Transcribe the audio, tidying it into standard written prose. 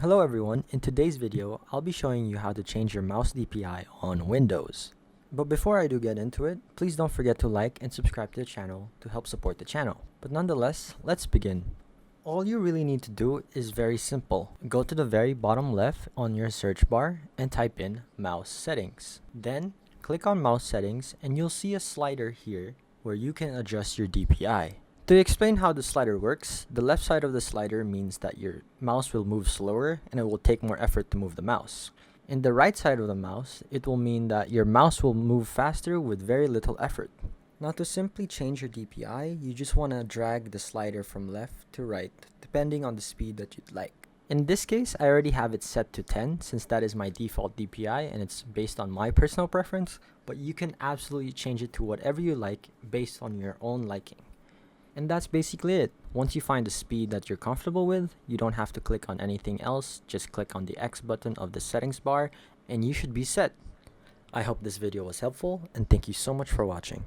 Hello everyone, in today's video, I'll be showing you how to change your mouse DPI on Windows. But before I do get into it, please don't forget to like and subscribe to the channel to help support the channel. But nonetheless, let's begin. All you really need to do is very simple. Go to the very bottom left on your search bar and type in mouse settings. Then, click on mouse settings and you'll see a slider here where you can adjust your DPI. To explain how the slider works, the left side of the slider means that your mouse will move slower and it will take more effort to move the mouse. In the right side of the mouse, it will mean that your mouse will move faster with very little effort. Now to simply change your DPI, you just want to drag the slider from left to right, depending on the speed that you'd like. In this case, I already have it set to 10 since that is my default DPI and it's based on my personal preference, but you can absolutely change it to whatever you like based on your own liking. And that's basically it. Once you find the speed that you're comfortable with, you don't have to click on anything else, just click on the X button of the settings bar and you should be set. I hope this video was helpful and thank you so much for watching.